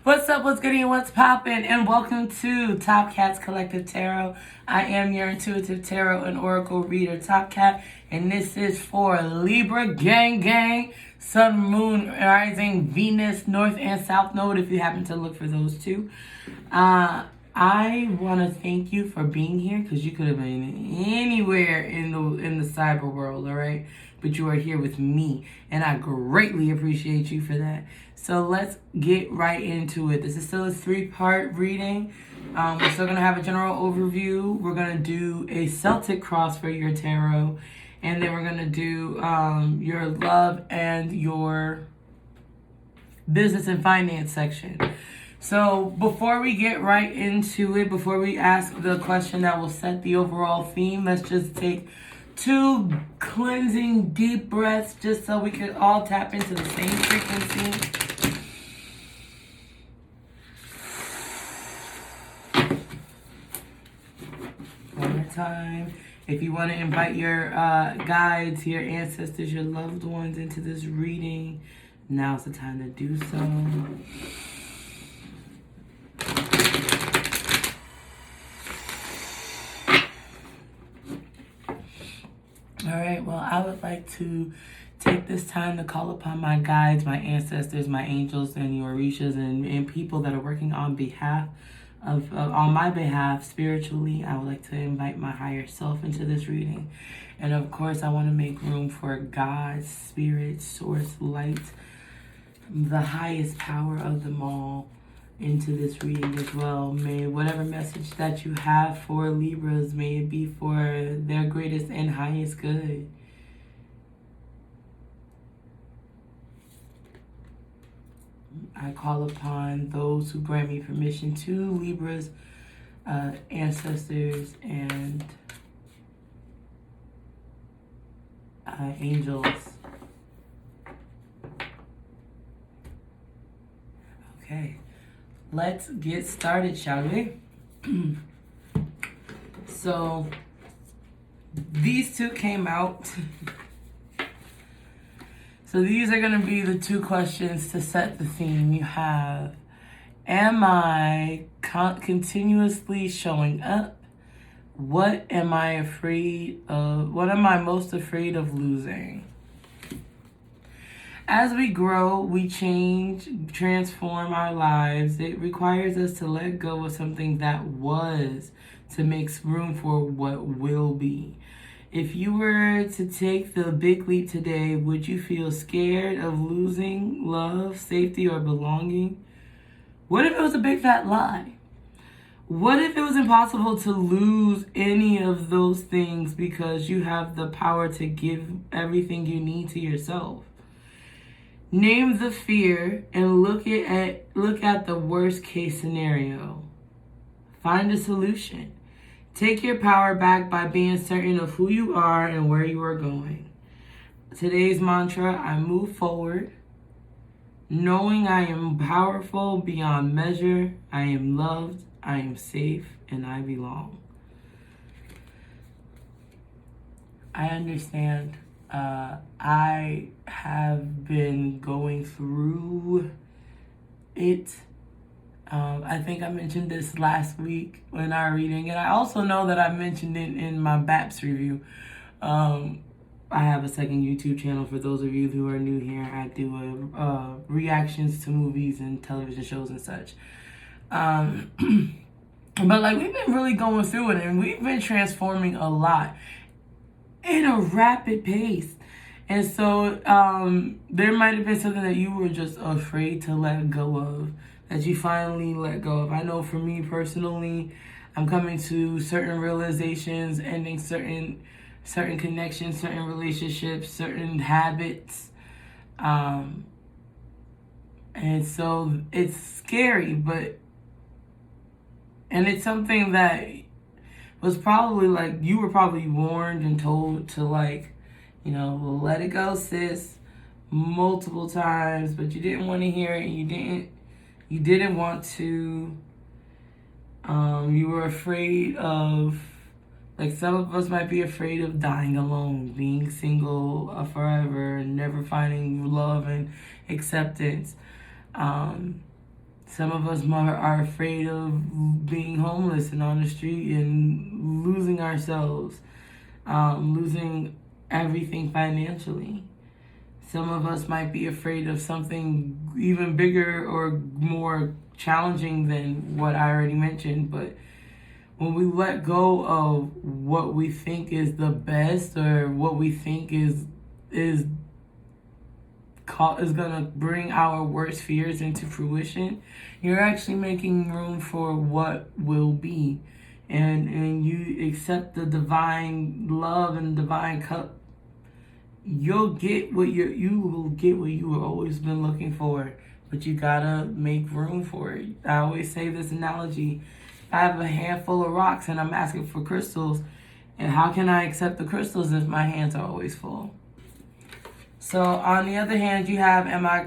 What's up, what's good, and what's poppin', and welcome to Top Cat's Collective Tarot. I am your intuitive tarot and oracle reader, Top Cat, and this is for Libra gang, Sun, Moon, Rising, Venus, North and South Node, if you happen to look for those two. I want to thank you for being here, because you could have been anywhere in the cyber world, all right? But you are here with me, and I greatly appreciate you for that. So let's get right into it. This is still a 3-part reading. We're still going to have a general overview. We're going to do a Celtic cross for your tarot. And then we're going to do your love and your business and finance section. So before we get right into it, before we ask the question that will set the overall theme, let's just take 2 cleansing deep breaths just so we can all tap into the same frequency. One more time. If you want to invite your guides, your ancestors, your loved ones into this reading, now's the time to do so. All right, well, I would like to take this time to call upon my guides, my ancestors, my angels, and your orishas, and people that are working on behalf on my behalf spiritually. I would like to invite my higher self into this reading. And of course, I want to make room for God, spirit, source, light, the highest power of them all, into this reading as well. May whatever message that you have for Libras, may it be for their greatest and highest good. I call upon those who grant me permission to Libras, ancestors, and angels. Okay. Let's get started, shall we? So, these 2 came out. So these are going to be the 2 questions to set the theme. You have, am I continuously showing up? What am I afraid of? What am I most afraid of losing? As we grow, we change, transform our lives. It requires us to let go of something that was to make room for what will be. If you were to take the big leap today, would you feel scared of losing love, safety, or belonging? What if it was a big fat lie? What if it was impossible to lose any of those things because you have the power to give everything you need to yourself? Name the fear and look at the worst case scenario. Find a solution. Take your power back by being certain of who you are and where you are going. Today's mantra, I move forward, knowing I am powerful beyond measure, I am loved, I am safe, and I belong. I understand. I have been going through it. I think I mentioned this last week in our reading, and I also know that I mentioned it in my BAPS review. I have a second YouTube channel for those of you who are new here. I do reactions to movies and television shows and such. But like, we've been really going through it, and we've been transforming a lot in a rapid pace. And so there might have been something that you were just afraid to let go of, that you finally let go of. I know for me personally, I'm coming to certain realizations, ending certain connections, certain relationships, certain habits. And so it's scary, and it's something that was probably like, you were probably warned and told to, like, let it go, sis, multiple times, but you didn't want to hear it. You didn't want to. You were afraid of, like, some of us might be afraid of dying alone, being single forever, and never finding love and acceptance. Some of us are afraid of being homeless and on the street and losing ourselves, losing everything financially. Some of us might be afraid of something even bigger or more challenging than what I already mentioned. But when we let go of what we think is the best or what we think is gonna bring our worst fears into fruition, you're actually making room for what will be, and you accept the divine love and divine cup. You'll get what you will get what you have always been looking for, but you gotta make room for it. I always say this analogy: if I have a handful of rocks and I'm asking for crystals, and how can I accept the crystals if my hands are always full? So on the other hand, you have, am I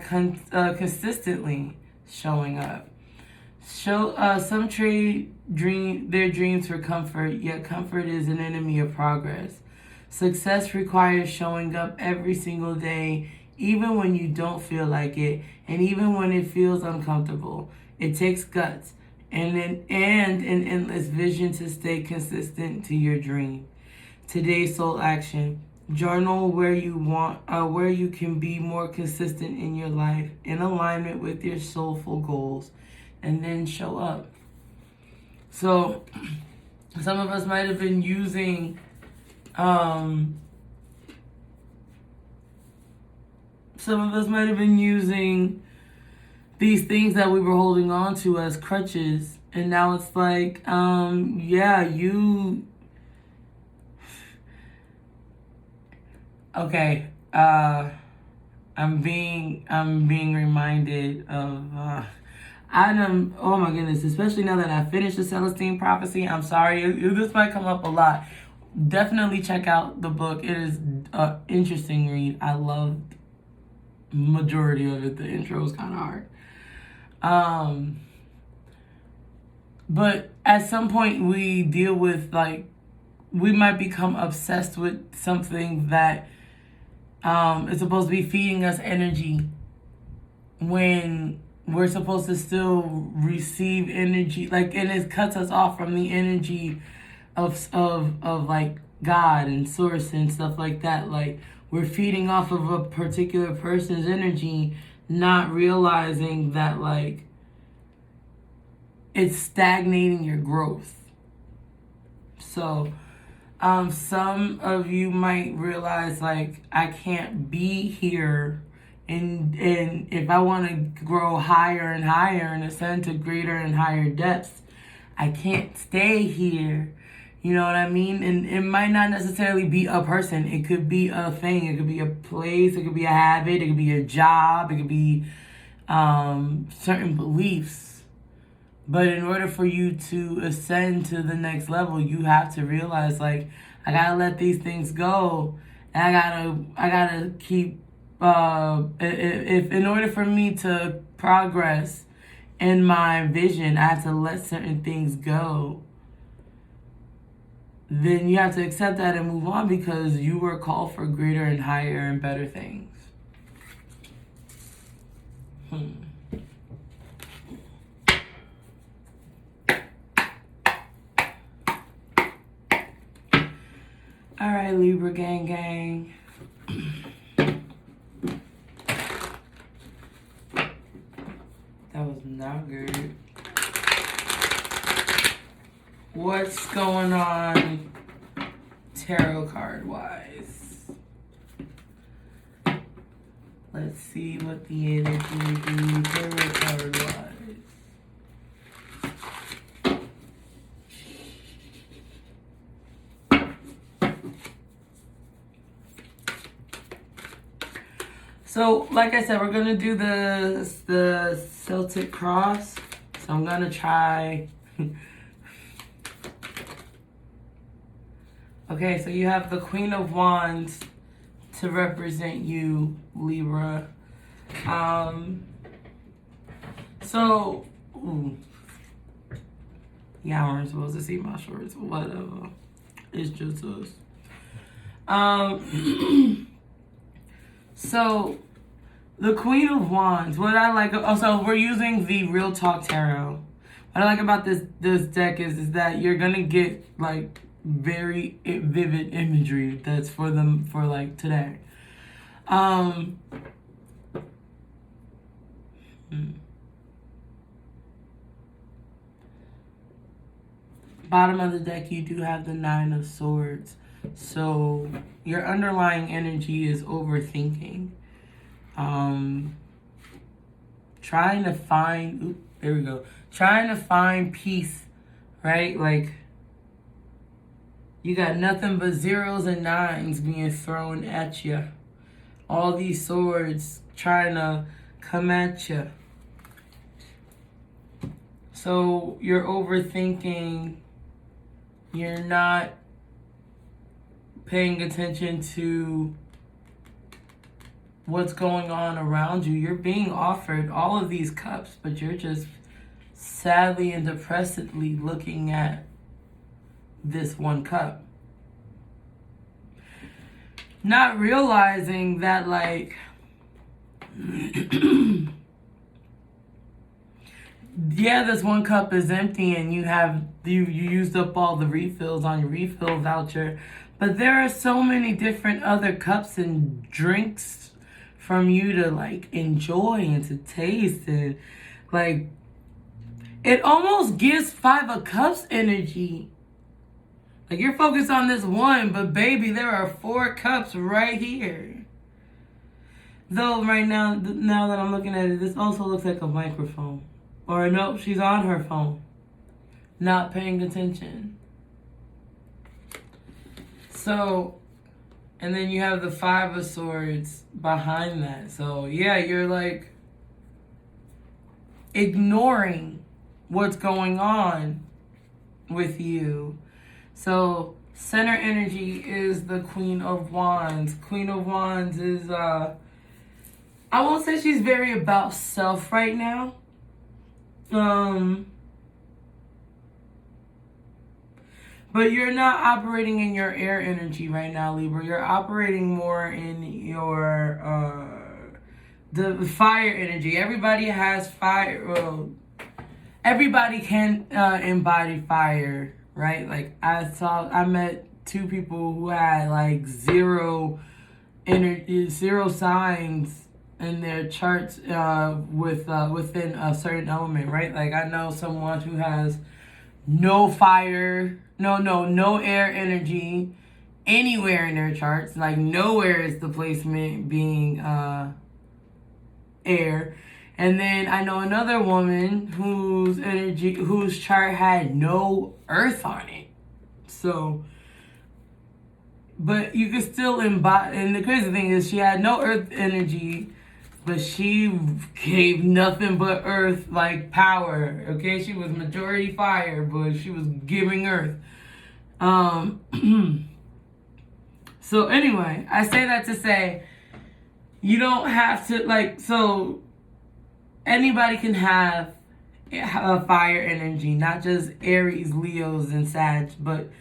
consistently showing up? Some trade their dreams for comfort, yet comfort is an enemy of progress. Success requires showing up every single day, even when you don't feel like it, and even when it feels uncomfortable. It takes guts and an endless vision to stay consistent to your dream. Today's soul action: journal where you can be more consistent in your life, in alignment with your soulful goals, and then show up. So, some of us might have been using these things that we were holding on to as crutches, and now it's like, okay, I'm being reminded of oh my goodness, especially now that I finished the Celestine Prophecy. I'm sorry, this might come up a lot. Definitely check out the book. It is an interesting read. I loved majority of it. The intro was kind of hard. But at some point we deal with, like, we might become obsessed with something that is supposed to be feeding us energy when we're supposed to still receive energy, like, and it cuts us off from the energy of like God and source and stuff like that. Like, we're feeding off of a particular person's energy, not realizing that, like, it's stagnating your growth. So some of you might realize, like, I can't be here, and if I want to grow higher and higher and ascend to greater and higher depths, I can't stay here. You know what I mean? And it might not necessarily be a person. It could be a thing. It could be a place. It could be a habit. It could be a job. It could be certain beliefs. But in order for you to ascend to the next level, you have to realize, like, I gotta let these things go, and I gotta keep. If in order for me to progress in my vision, I have to let certain things go. Then you have to accept that and move on, because you were called for greater and higher and better things. All right, Libra gang. That was not good. What's going on tarot card wise? Let's see what the energy is tarot card wise. So, like I said, we're going to do the Celtic cross. So I'm going to try. Okay, so you have the Queen of Wands to represent you, Libra. Yeah, I weren't supposed to see my shorts. Whatever. It's just us. So The Queen of Wands. What I like, also we're using the Real Talk Tarot. What I like about this deck is that you're gonna get like very vivid imagery that's for them for like today. Bottom of the deck, you do have the Nine of Swords. So your underlying energy is overthinking. Trying to find, there we go. Trying to find peace, right? Like, you got nothing but zeros and nines being thrown at you. All these swords trying to come at you. So you're overthinking. You're not paying attention to what's going on around you. You're being offered all of these cups, but you're just sadly and depressedly looking at this one cup. Not realizing that, like, yeah, this one cup is empty and you used up all the refills on your refill voucher, but there are so many different other cups and drinks from you to like enjoy and to taste, and like it almost gives Five of Cups energy. Like you're focused on this one, but baby, there are 4 cups right here. Though right now that I'm looking at it, this also looks like a microphone. Or nope, she's on her phone, not paying attention. So, and then you have the Five of Swords behind that. So yeah, you're like ignoring what's going on with you. So center energy is the Queen of Wands. Queen of Wands is, I won't say she's very about self right now. But you're not operating in your air energy right now, Libra. You're operating more in your the fire energy. Everybody has fire. Well, everybody can embody fire, right? Like I met 2 people who had like zero energy, 0 signs in their charts within a certain element, right? Like I know someone who has no fire, no air energy anywhere in their charts. Like nowhere is the placement being air. And then I know another woman whose chart had no earth on it. So, but you could still embody, and the crazy thing is she had no earth energy, but she gave nothing but earth, like, power, okay? She was majority fire, but she was giving earth. So anyway, I say that to say, you don't have to, like, so anybody can have a fire energy, not just Aries, Leos, and Sag, but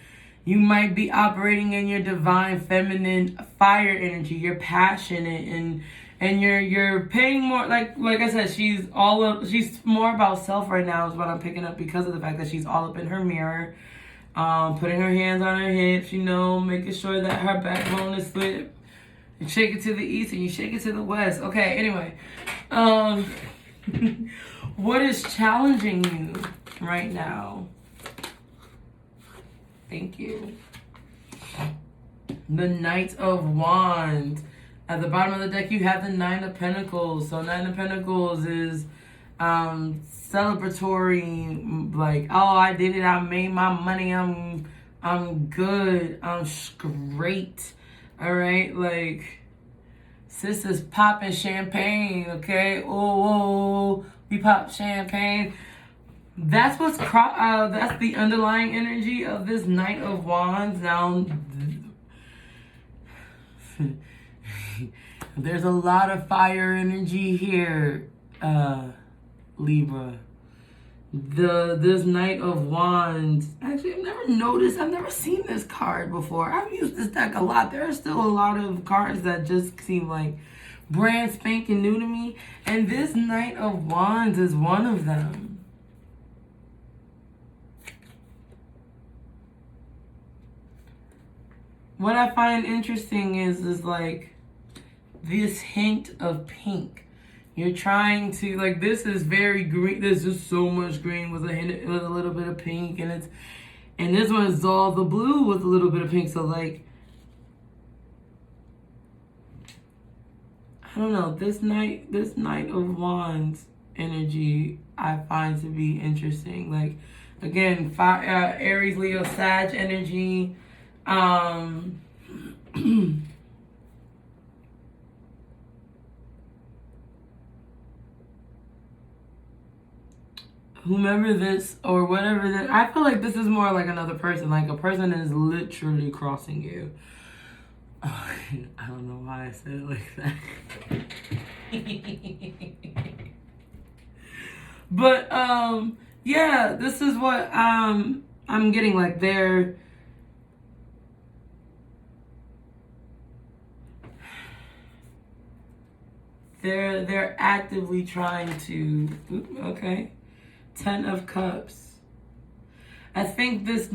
you might be operating in your divine feminine fire energy. You're passionate and you're paying more, like I said, she's more about self right now is what I'm picking up, because of the fact that she's all up in her mirror, putting her hands on her hips, making sure that her backbone is split. You shake it to the east and you shake it to the west. Okay, anyway, what is challenging you right now? Thank you. The Knight of Wands. At the bottom of the deck, you have the Nine of Pentacles. So Nine of Pentacles is celebratory, like, oh, I did it, I made my money, I'm good, I'm straight. All right, like, sis is popping champagne, okay? Oh, we pop champagne. That's that's the underlying energy of this Knight of Wands. Now, there's a lot of fire energy here, Libra. This Knight of Wands. Actually, I've never seen this card before. I've used this deck a lot. There are still a lot of cards that just seem like brand spanking new to me. And this Knight of Wands is one of them. What I find interesting is like this hint of pink. You're trying to, like, this is very green. There's just so much green with a hint, with a little bit of pink, and this one is all the blue with a little bit of pink. So like, I don't know, this Knight of Wands energy I find to be interesting. Like, again, fire, Aries, Leo, Sag energy. Whomever this or whatever that, I feel like this is more like another person. Like a person is literally crossing you. Oh, I don't know why I said it like that. But yeah, this is what I'm getting. Like they're actively trying to, okay, 10 of Cups. I think this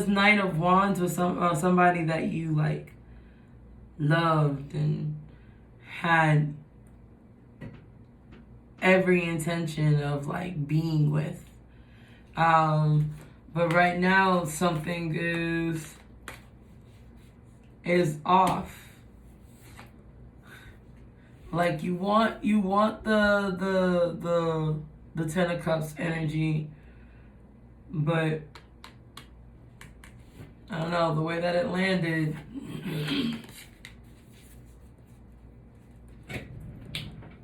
Knight of Wands was somebody that you like loved and had every intention of like being with. But right now something is off. Like you want the 10 of Cups energy, but I don't know, the way that it landed.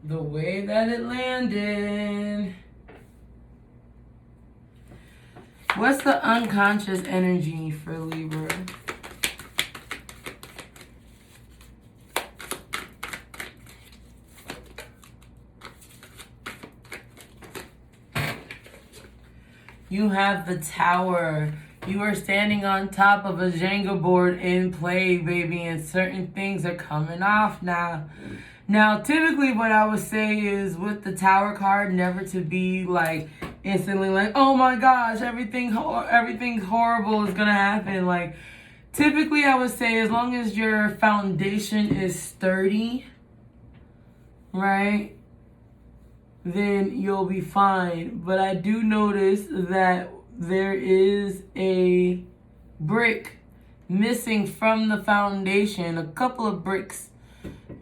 The way that it landed. What's the unconscious energy for Libra? You have the Tower. You are standing on top of a Jenga board in play, baby, and certain things are coming off now. Now, typically what I would say is with the Tower card, never to be like instantly like, oh my gosh, everything horrible is gonna happen. Like, typically I would say as long as your foundation is sturdy, right, then you'll be fine. But I do notice that there is a brick missing from the foundation, a couple of bricks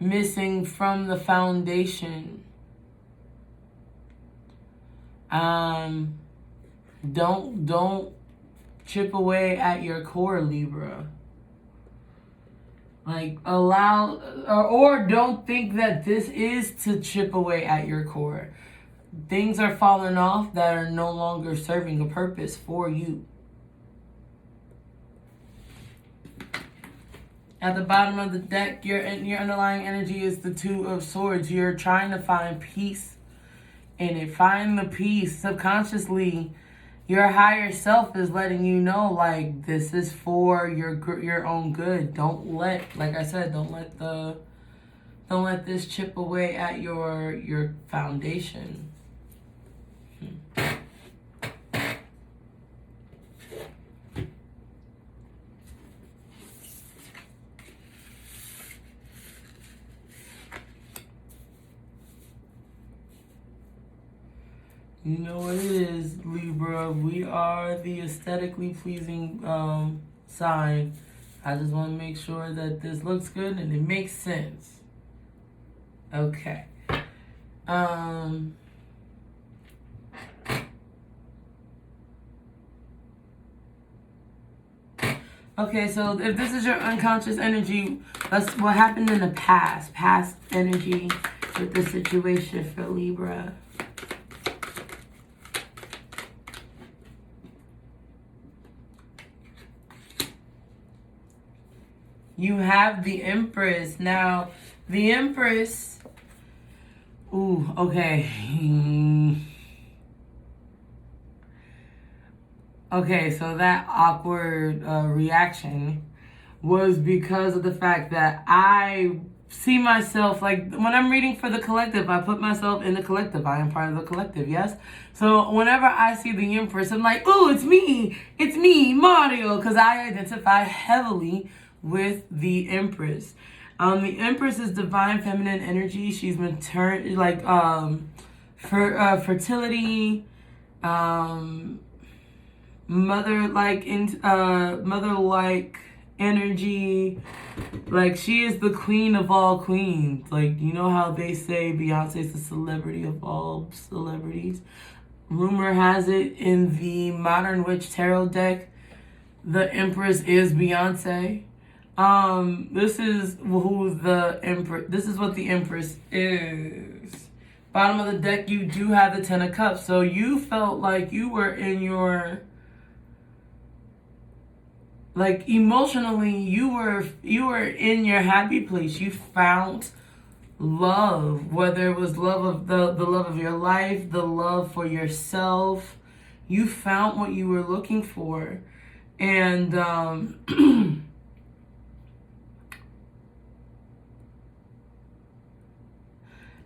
missing from the foundation. Don't chip away at your core, Libra. Like, allow, or don't think that this is to chip away at your core. Things are falling off that are no longer serving a purpose for you. At the bottom of the deck, your underlying energy is the Two of Swords. You're trying to find peace in it. Find the peace. Subconsciously, your higher self is letting you know, like, this is for your own good. Don't let, like I said, don't let this chip away at your foundation. You know what it is, Libra. We are the aesthetically pleasing sign. I just want to make sure that this looks good and it makes sense. Okay. Okay, so if this is your unconscious energy, that's what happened in the past. Past energy with the situation for Libra. You have the Empress. Now, the Empress... Ooh, okay. Okay, so that awkward reaction was because of the fact that I see myself, like when I'm reading for the collective, I put myself in the collective. I am part of the collective, yes? So whenever I see the Empress, I'm like, ooh, it's me, Mario, because I identify heavily with the Empress. The Empress is divine feminine energy. She's fertility, mother-like energy. Like, she is the queen of all queens. Like, you know how they say Beyonce's the celebrity of all celebrities? Rumor has it in the Modern Witch Tarot deck, the Empress is Beyonce. This is who the Empress, this is what the Empress is. Bottom of the deck, you do have the Ten of Cups. So you felt like you were in your, like, emotionally, you were in your happy place. You found love, whether it was love of the love of your life, the love for yourself. You found what you were looking for. And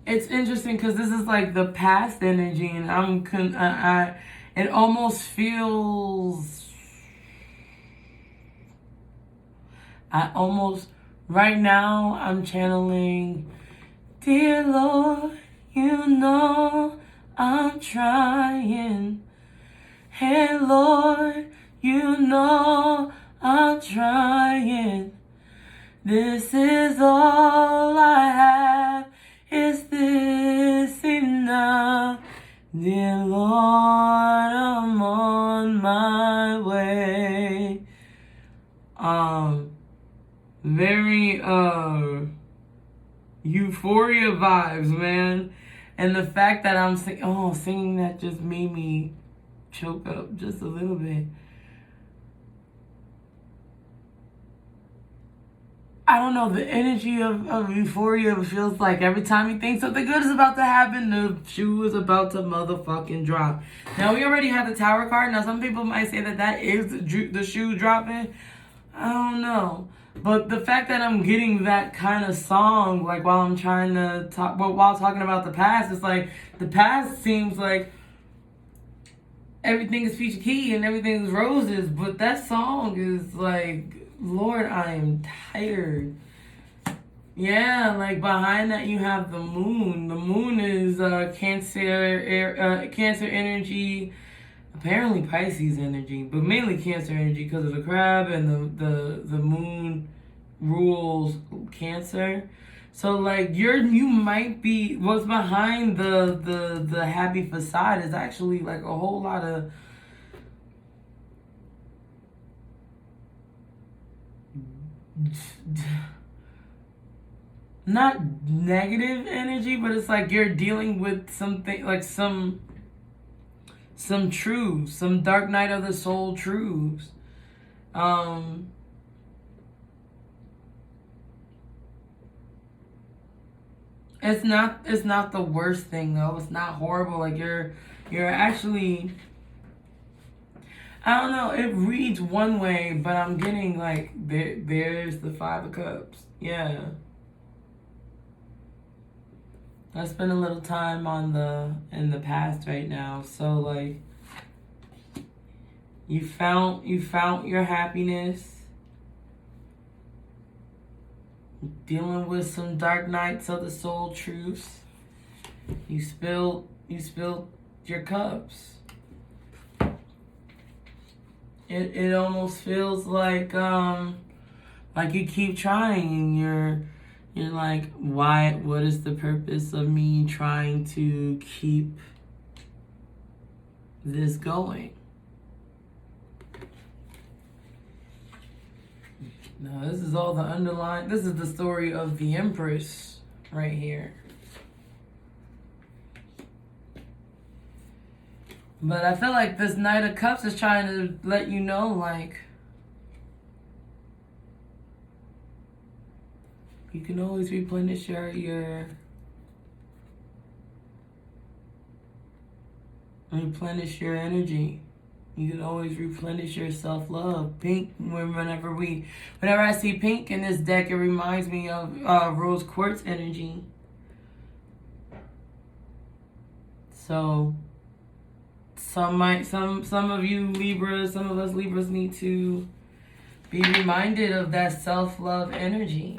it's interesting because this is like the past energy, and it almost feels, right now I'm channeling, dear Lord, you know I'm trying. Hey Lord, you know I'm trying. This is all I have. Is this enough? Dear Lord, I'm on my way. Very euphoria vibes, man. And the fact that I'm singing that just made me choke up just a little bit. I don't know, the energy of euphoria feels like every time you think something good is about to happen, the shoe is about to motherfucking drop. Now, we already have the Tower card. Now, some people might say that is the shoe dropping. I don't know. But the fact that I'm getting that kind of song, like, while I'm trying to while talking about the past, it's like, the past seems like everything is peachy key and everything is roses, but that song is like, Lord, I am tired. Yeah, like, behind that you have the moon. The moon is Cancer energy, apparently Pisces energy, but mainly Cancer energy because of the crab, and the moon rules Cancer. So, like, you might be, what's behind the happy facade is actually like a whole lot of not negative energy, but it's like you're dealing with something, like some truths, some dark night of the soul truths. It's not the worst thing though. It's not horrible. Like, you're actually, I don't know, it reads one way, but I'm getting like there's the Five of Cups. Yeah. I spend a little time in the past right now. So, like, you found your happiness. Dealing with some dark nights of the soul truths. You spilled your cups. It almost feels like you keep trying, and you're like, what is the purpose of me trying to keep this going? No, this is all this is the story of the Empress right here. But I feel like this Knight of Cups is trying to let you know, like, you can always replenish your energy. You can always replenish your self-love. Pink, whenever I see pink in this deck, it reminds me of rose quartz energy. So some of you Libras, some of us Libras need to be reminded of that self-love energy.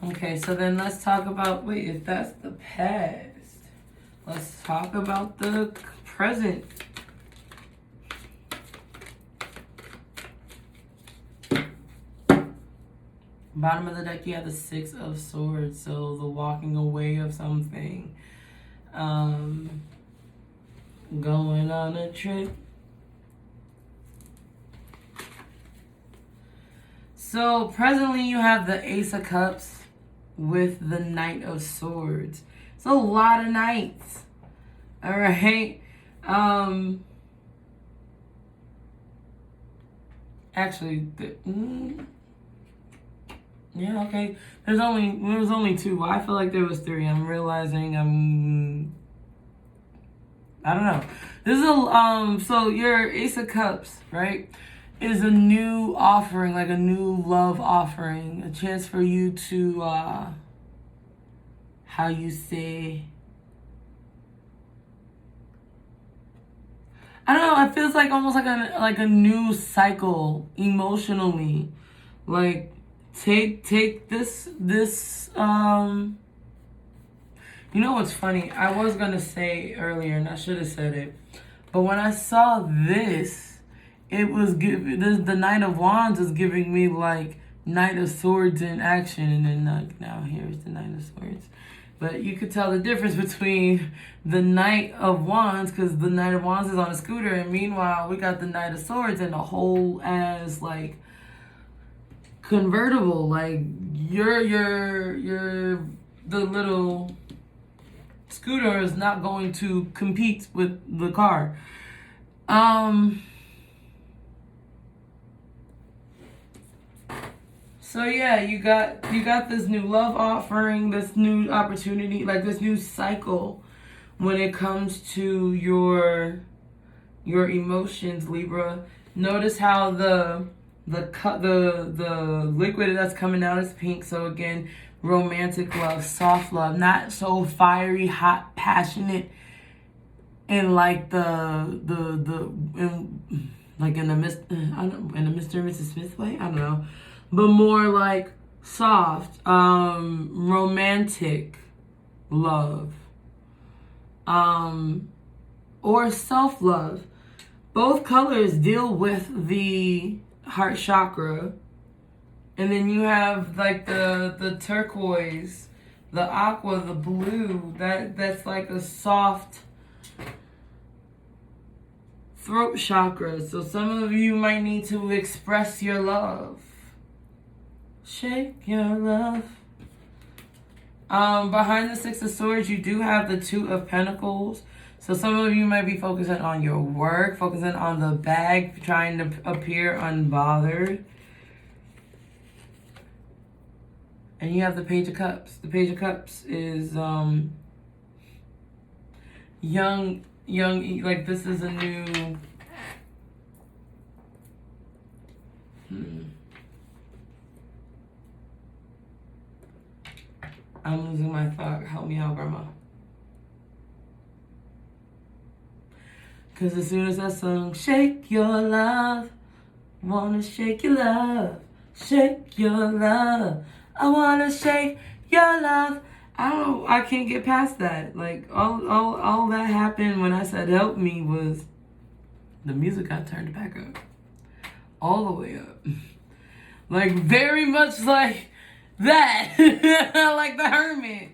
Okay, so then let's talk about, wait, if that's the past, let's talk about the present. Bottom of the deck, you have the Six of Swords, so the walking away of something. Going on a trip. So presently you have the Ace of Cups with the Knight of Swords. It's a lot of knights. All right. Actually, yeah, okay. There was only two. I feel like there was three. I'm realizing I don't know. This is so your Ace of Cups, right, is a new offering, like a new love offering, a chance for you to how you say, I don't know, it feels like almost like a new cycle emotionally. Like take this you know what's funny? I was gonna say earlier, and I should have said it, but when I saw this, it was the Knight of Wands is giving me like Knight of Swords in action, and then like now here's the Knight of Swords. But you could tell the difference between the Knight of Wands, because the Knight of Wands is on a scooter, and meanwhile we got the Knight of Swords in a whole ass like convertible. Like you're the little scooter is not going to compete with the car. So yeah, you got this new love offering, this new opportunity, like this new cycle when it comes to your emotions, Libra. Notice how the liquid that's coming out is pink. So again, romantic love, soft love, not so fiery, hot, passionate, and like in the Mr. and Mrs. Smith way, I don't know, but more like soft, romantic love, or self-love. Both colors deal with the heart chakra. And then you have like the turquoise, the aqua, the blue, that's like a soft throat chakra. So some of you might need to express your love. Shake your love. Behind the Six of Swords, you do have the Two of Pentacles. So some of you might be focusing on your work, focusing on the bag, trying to appear unbothered. And you have the Page of Cups. The Page of Cups is young, like this is a new I'm losing my thought. Help me out, Grandma. Because as soon as I sung, shake your love, wanna shake your love, shake your love, I wanna shake your love. I can't get past that. Like all that happened when I said help me was the music got turned back up. All the way up. Like very much like that. Like the Hermit.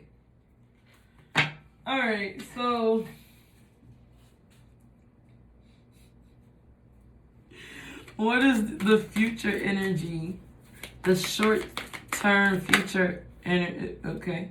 Alright, so what is the future energy? The short term future energy. Okay.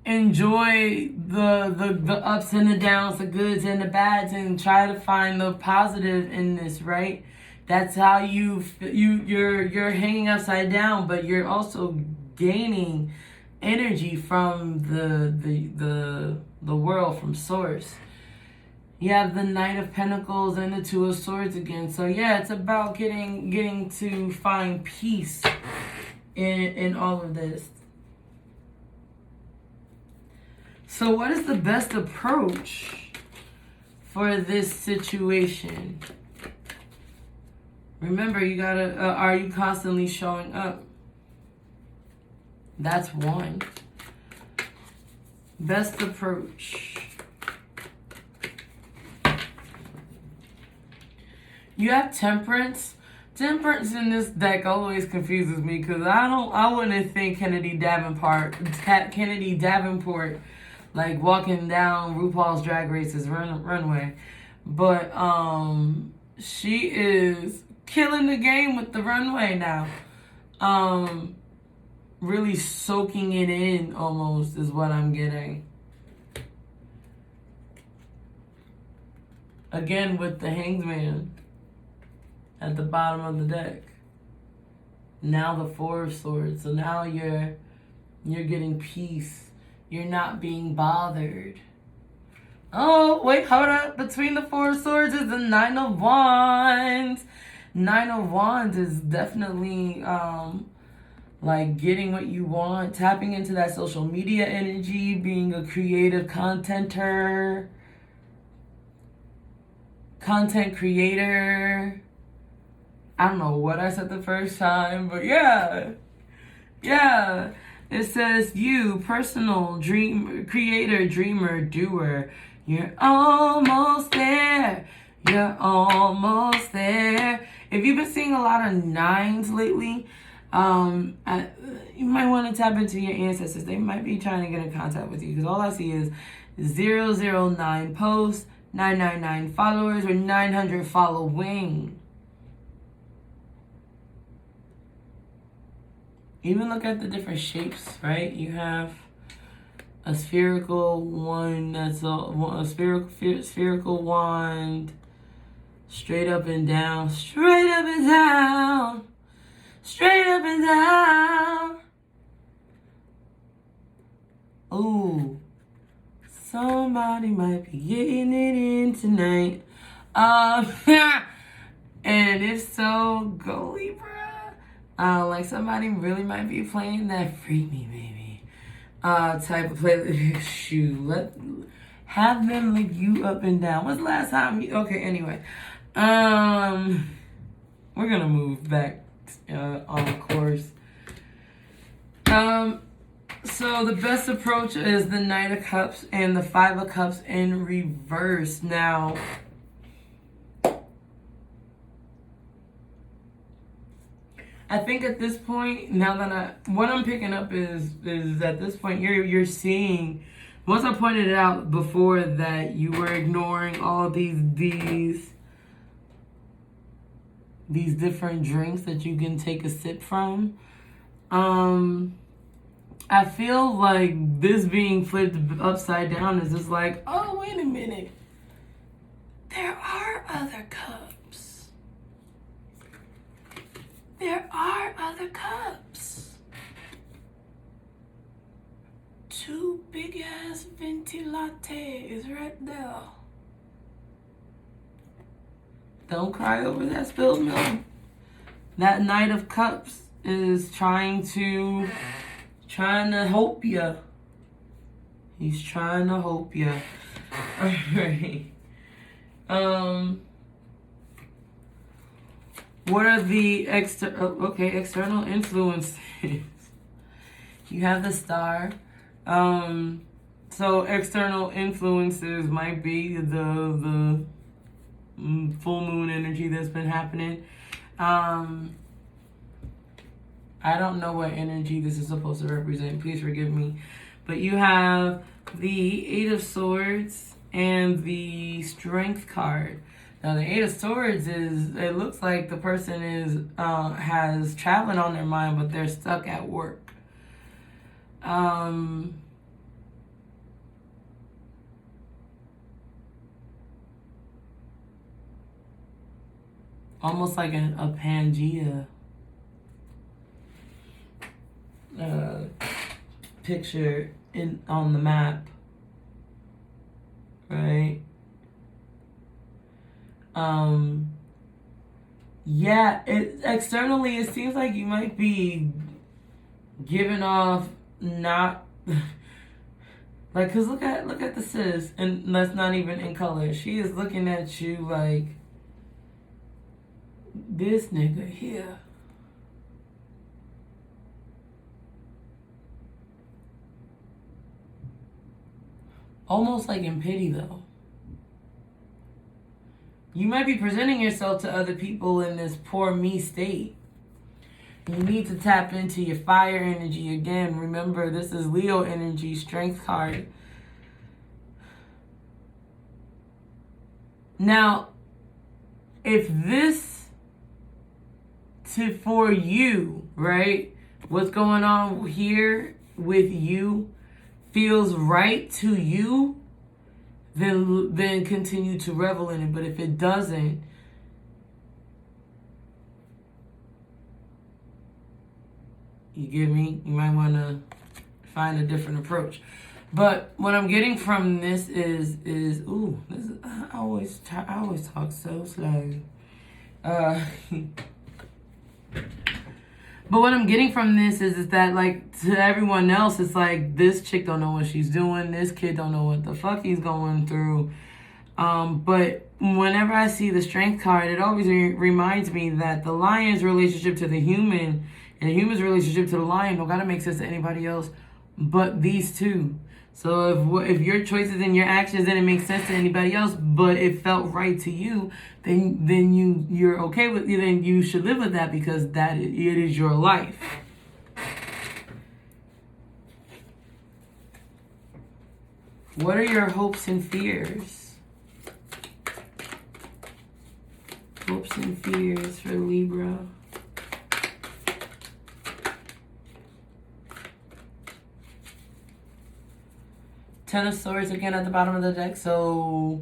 enjoy the ups and the downs, the goods and the bads, and try to find the positive in this, right? That's how you're hanging upside down, but you're also gaining energy from the world, from source. You have the Knight of Pentacles and the Two of Swords again. So yeah, it's about getting to find peace in all of this. So what is the best approach for this situation? Remember, you gotta, are you constantly showing up? That's one. Best approach. You have Temperance. Temperance in this deck always confuses me because I wouldn't think Kennedy Davenport, like walking down RuPaul's Drag Race's runway. But she is killing the game with the runway now. Really soaking it in almost is what I'm getting. Again with the Hangman at the bottom of the deck. Now the Four of Swords. So now you're getting peace. You're not being bothered. Oh, wait, hold up. Between the Four of Swords is the Nine of Wands. Nine of Wands is definitely like getting what you want, tapping into that social media energy, being a creative content creator. I don't know what I said the first time, but yeah. It says you, personal creator, dreamer, doer. You're almost there. You're almost there. If you've been seeing a lot of nines lately, you might want to tap into your ancestors. They might be trying to get in contact with you because all I see is 009 posts, 999 followers, or 900 following. Even look at the different shapes, right? You have a spherical one that's a spherical wand, straight up and down, straight up and down, straight up and down. Ooh, somebody might be getting it in tonight. And if so, go Libra. Like somebody really might be playing that "Free Me, Baby" type of play. Shoot, have them lick you up and down. When's the last time you? Okay, anyway, we're gonna move back on course. So the best approach is the Knight of Cups and the Five of Cups in reverse. Now, I think at this point, now that what I'm picking up is at this point you're seeing. Once I pointed it out before that you were ignoring all these different drinks that you can take a sip from. I feel like this being flipped upside down is just like, oh, wait a minute. There are other cups. There are other cups. Two big ass venti lattes right there. Don't cry over that spilled milk. That Knight of Cups is trying to help you. He's trying to help you. Alright. What are the external influences? You have the Star. So external influences might be the full moon energy that's been happening. I don't know what energy this is supposed to represent. Please forgive me. But you have the Eight of Swords and the Strength card. Now the Eight of Swords it looks like the person has traveling on their mind, but they're stuck at work. almost like a Pangea picture on the map, right? Yeah, externally it seems like you might be giving off not like, cause look at the sis, and that's not even in color. She is looking at you like, this nigga here. Almost like in pity though. You might be presenting yourself to other people in this poor me state. You need to tap into your fire energy again. Remember, this is Leo energy, strength card. Now, if this for you, right, what's going on here with you feels right to you, then continue to revel in it. But if it doesn't, you get me? You might want to find a different approach. But what I'm getting from this is I always talk so slow. But what I'm getting from this is that, like, to everyone else, it's like, this chick don't know what she's doing. This kid don't know what the fuck he's going through. But whenever I see the strength card, it always reminds me that the lion's relationship to the human and the human's relationship to the lion don't gotta make sense to anybody else but these two. So if your choices and your actions didn't make sense to anybody else, but it felt right to you, then you're okay with it. Then you should live with that, because it is your life. What are your hopes and fears? Hopes and fears for Libra. Ten of Swords again at the bottom of the deck. So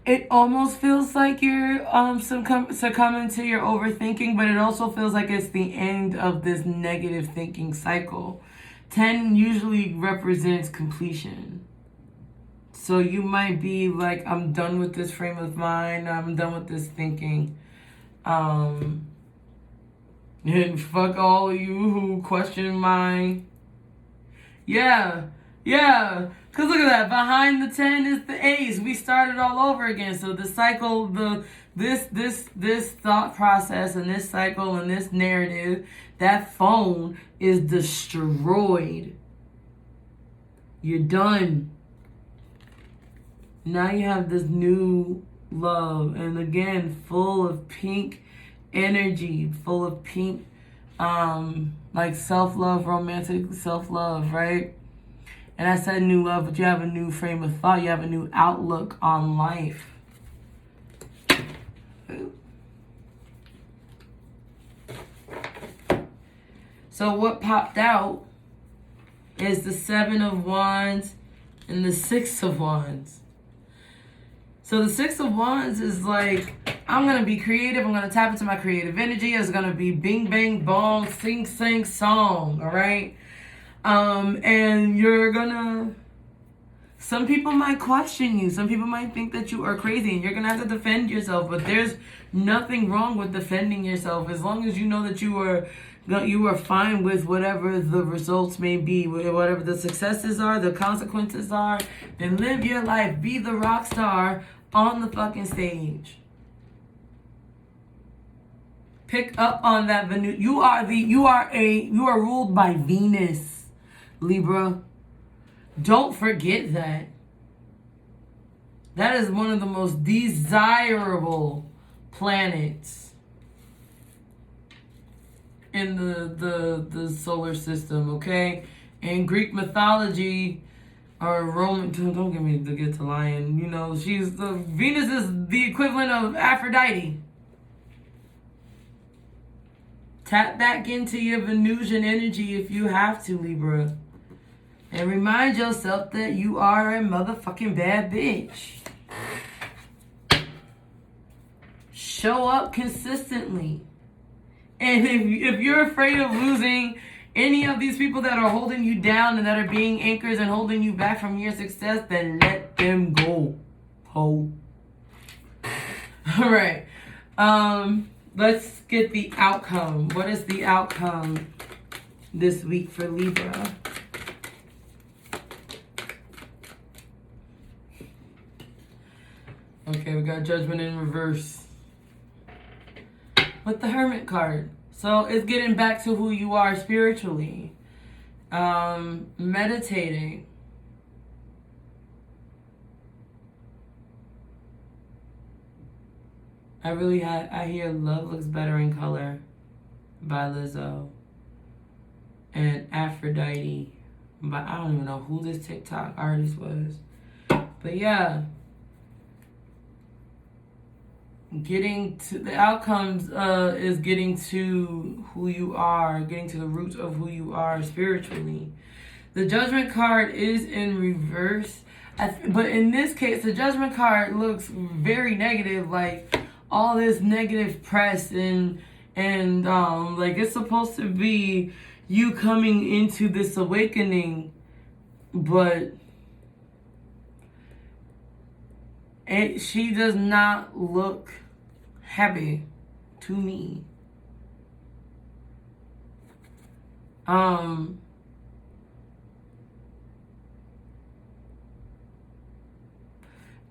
it almost feels like you're succumbing to your overthinking, but it also feels like it's the end of this negative thinking cycle. 10 usually represents completion. So you might be like, I'm done with this frame of mind. I'm done with this thinking. And fuck all of you who question my... Yeah. Because look at that. Behind the 10 is the ace. We started all over again. So the cycle, this thought process and this cycle and this narrative, that phone is destroyed. You're done. Now you have this new love. And again, full of pink energy. Full of pink, like self-love, romantic self-love, right? And I said new love, but you have a new frame of thought. You have a new outlook on life. So what popped out is the 7 of Wands and the 6 of Wands. So the 6 of Wands is like, I'm going to be creative. I'm going to tap into my creative energy. It's going to be bing, bang, bong, sing, sing, song. All right? And you're gonna, some people might question you. Some people might think that you are crazy and you're gonna have to defend yourself, but there's nothing wrong with defending yourself as long as you know that you are fine with whatever the results may be, whatever the successes are, the consequences are. Then live your life, be the rock star on the fucking stage. Pick up on that Venus. You are ruled by Venus. Libra, don't forget that. That is one of the most desirable planets in the solar system, okay? In Greek mythology or Roman, don't get me to get to lion. You know, Venus is the equivalent of Aphrodite. Tap back into your Venusian energy if you have to, Libra. And remind yourself that you are a motherfucking bad bitch. show up consistently. And if you're afraid of losing any of these people that are holding you down and that are being anchors and holding you back from your success, then let them go. Ho. All right. Let's get the outcome. What is the outcome this week for Libra? Okay, we got Judgment in reverse with the Hermit card. So it's getting back to who you are spiritually. Meditating. I hear Love Looks Better in Color by Lizzo. And Aphrodite by, I don't even know who this TikTok artist was. But yeah. Getting to the outcomes is getting to who you are, getting to the roots of who you are spiritually. The Judgment card is in reverse. But in this case, the Judgment card looks very negative, like all this negative press and like it's supposed to be you coming into this awakening, but she does not look happy to me.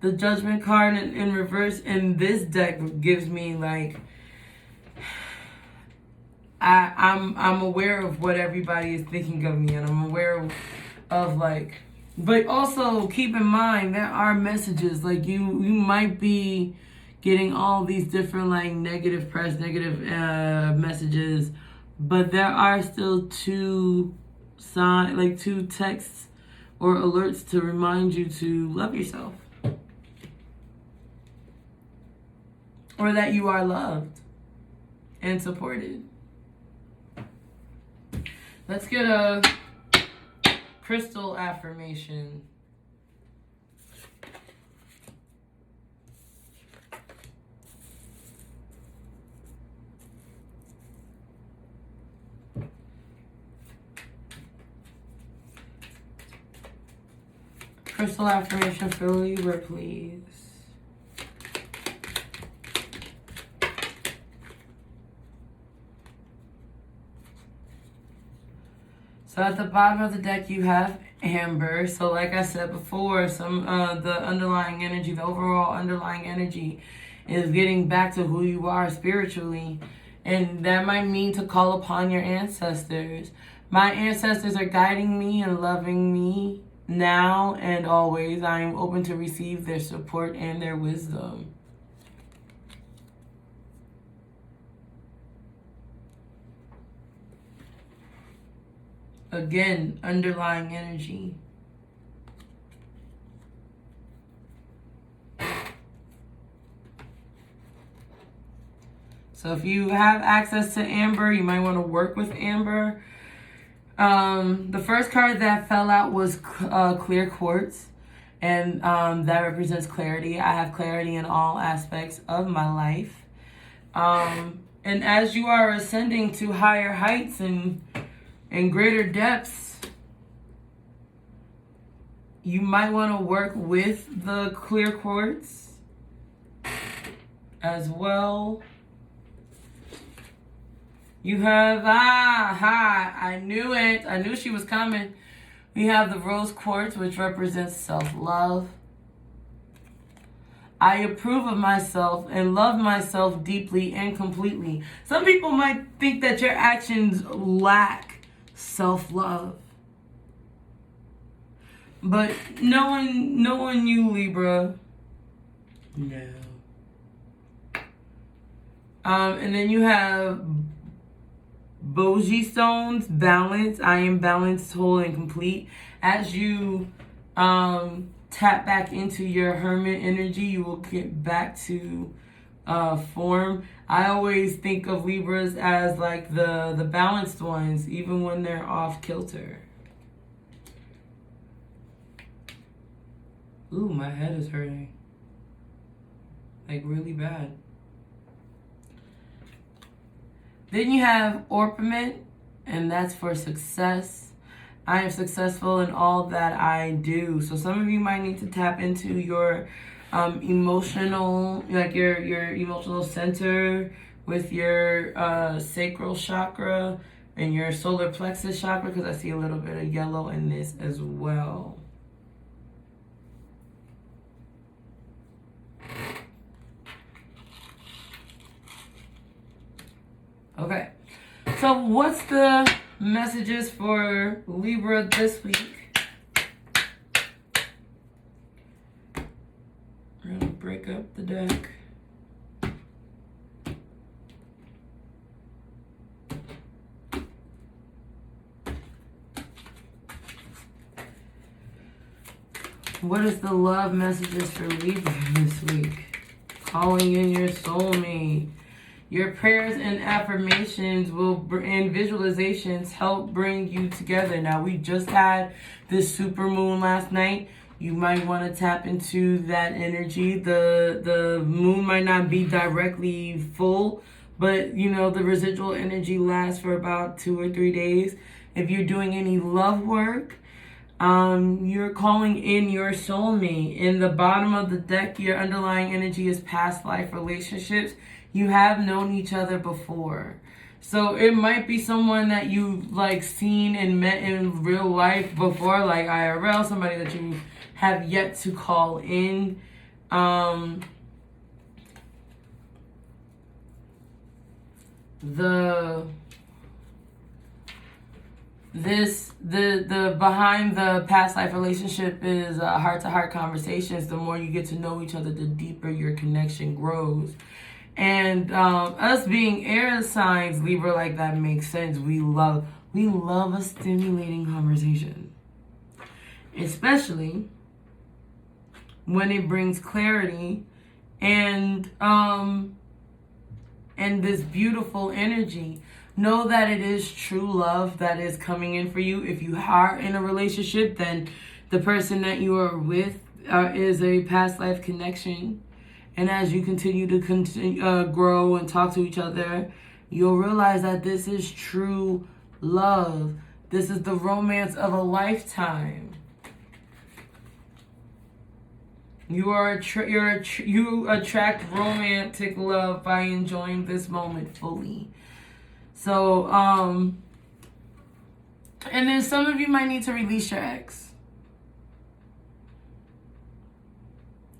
The Judgment card in reverse in this deck gives me like I'm aware of what everybody is thinking of me, and I'm aware of like, but also keep in mind there are messages like you might be getting all these different like negative press, negative messages, but there are still two texts or alerts to remind you to love yourself. Or that you are loved and supported. Let's get a crystal affirmation. Crystal affirmation for Libra, please. So at the bottom of the deck, you have Amber. So like I said before, the underlying energy, the overall underlying energy is getting back to who you are spiritually. And that might mean to call upon your ancestors. My ancestors are guiding me and loving me now and always. I am open to receive their support and their wisdom. Again, underlying energy. So if you have access to Amber, you might want to work with Amber. The first card that fell out was Clear Quartz. And that represents clarity. I have clarity in all aspects of my life. And as you are ascending to higher heights and greater depths, you might want to work with the Clear Quartz as well. You have, I knew it. I knew she was coming. We have the Rose Quartz, which represents self-love. I approve of myself and love myself deeply and completely. Some people might think that your actions lack self-love. But knowing you, Libra, no. And then you have Boji stones, balance. I am balanced, whole, and complete. As you tap back into your hermit energy, you will get back to form. I always think of Libras as like the balanced ones, even when they're off kilter. Ooh, my head is hurting. Like really bad. Then you have orpiment, and that's for success. I am successful in all that I do. So some of you might need to tap into your emotional, like your emotional center with your sacral chakra and your solar plexus chakra, because I see a little bit of yellow in this as well. Okay, so what's the messages for Libra this week? We're gonna break up the deck. What is the love messages for Libra this week? Calling in your soulmate. Your prayers and affirmations and visualizations help bring you together. Now, we just had this super moon last night. You might want to tap into that energy. The moon might not be directly full, but you know, the residual energy lasts for about 2 or 3 days. If you're doing any love work, you're calling in your soulmate. In the bottom of the deck, your underlying energy is past life relationships. You have known each other before. So it might be someone that you've like seen and met in real life before, like IRL, somebody that you have yet to call in. The behind the past life relationship is heart-to-heart conversations. The more you get to know each other, the deeper your connection grows. And us being air signs, Libra, like that makes sense. We love a stimulating conversation, especially when it brings clarity and this beautiful energy. Know that it is true love that is coming in for you. If you are in a relationship, then the person that you are with is a past life connection. And as you continue to grow and talk to each other, you'll realize that this is true love. This is the romance of a lifetime. You attract romantic love by enjoying this moment fully. So, and then some of you might need to release your ex.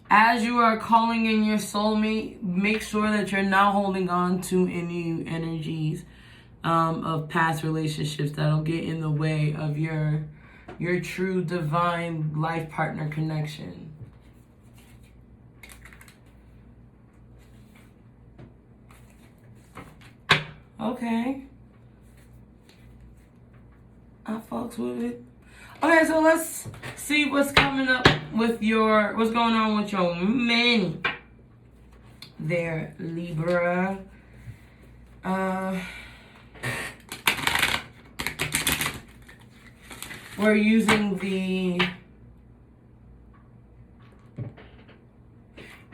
As you are calling in your soulmate, make sure that you're not holding on to any energies of past relationships that'll get in the way of your true divine life partner connection. Okay. I fucks with it. Okay, so let's see what's coming up with what's going on with your man there, Libra. We're using the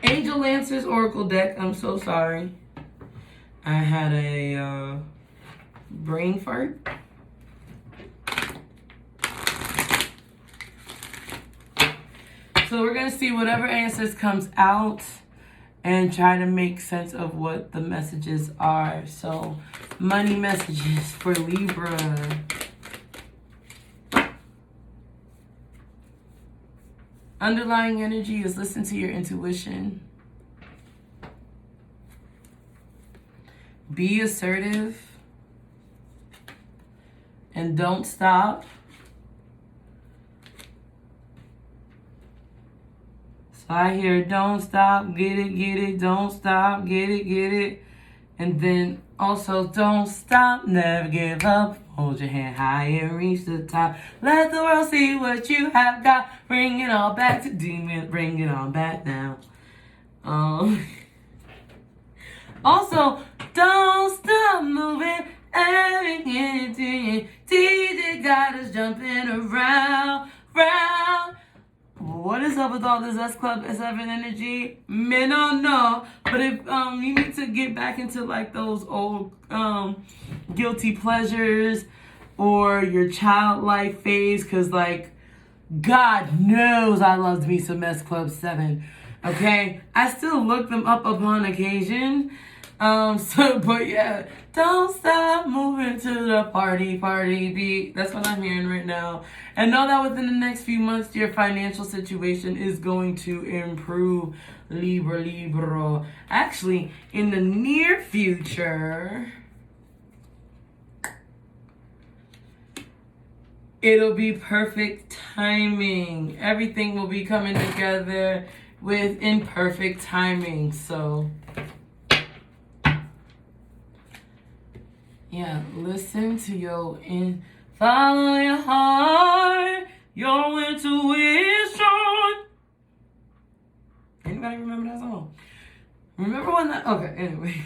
Angel Lancers Oracle deck. I'm so sorry. I had a brain fart. So we're going to see whatever answers comes out and try to make sense of what the messages are. So, money messages for Libra. Underlying energy is listen to your intuition. Be assertive. And don't stop. I hear don't stop, get it, don't stop, get it. And then also don't stop, never give up. Hold your hand high and reach the top. Let the world see what you have got. Bring it all back to demon, bring it on back now. Also, don't stop moving. DJ got us jumping around. What is is up with all this S Club S7 energy? Men don't know. But if you need to get back into like those old guilty pleasures or your childlike phase, because like God knows I loved me some S Club 7. Okay? I still look them up upon occasion. But yeah, don't stop moving to the party beat. That's what I'm hearing right now. And know that within the next few months, your financial situation is going to improve, Libra. Actually, in the near future, it'll be perfect timing. Everything will be coming together in perfect timing. So yeah, listen to your follow your heart, your intuition. Anybody remember that song? Remember when that? Okay, anyway.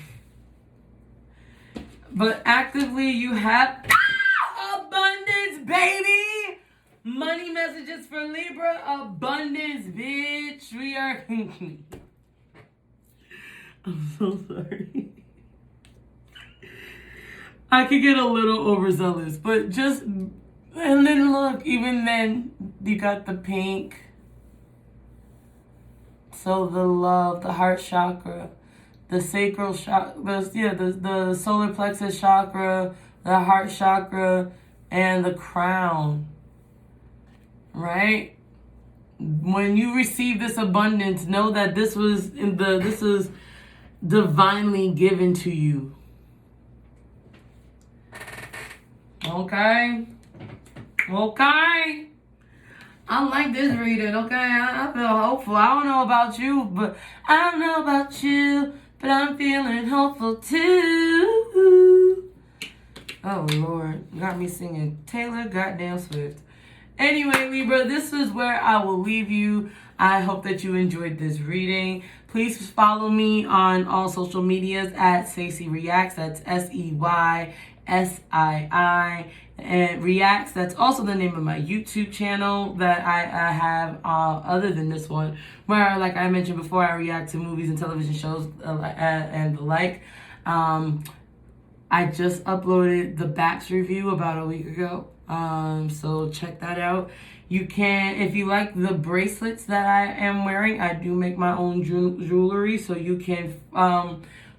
But actively, you have abundance, baby. Money messages for Libra, abundance, bitch. We are. I'm so sorry. I could get a little overzealous, but just, and then look, even then, you got the pink. So the love, the heart chakra, the sacral chakra, the solar plexus chakra, the heart chakra, and the crown, right? When you receive this abundance, know that this is divinely given to you. Okay. I like this reading, okay? I feel hopeful. I don't know about you, but I'm feeling hopeful too. Oh, Lord. Got me singing Taylor goddamn Swift. Anyway, Libra, this is where I will leave you. I hope that you enjoyed this reading. Please follow me on all social medias at SEYSII Reacts. That's SEYSII. And Reacts. That's also the name of my YouTube channel that I have other than this one, where, like I mentioned before, I react to movies and television shows and the like. I just uploaded the Backs review about a week ago. So check that out. You can, if you like the bracelets that I am wearing, I do make my own jewelry, so you can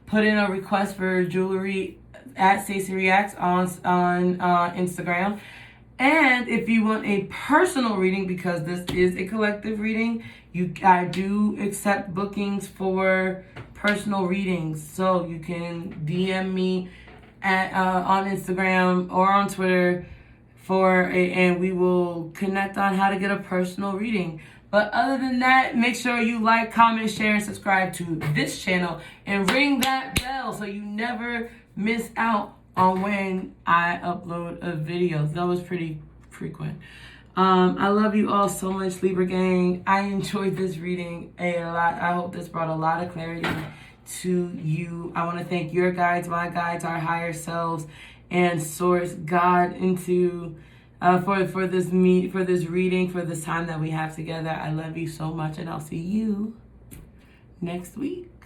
put in a request for jewelry at SEYSII Reacts on Instagram. And if you want a personal reading, because this is a collective reading, I do accept bookings for personal readings. So you can DM me on Instagram or on Twitter and we will connect on how to get a personal reading. But other than that, make sure you like, comment, share, and subscribe to this channel and ring that bell so you never miss out on when I upload a video. That was pretty frequent. I love you all so much, Libra gang. I enjoyed this reading a lot. I hope this brought a lot of clarity to you. I want to thank your guides, my guides, our higher selves, and source God into for this reading, for this time that we have together. I love you so much, and I'll see you next week.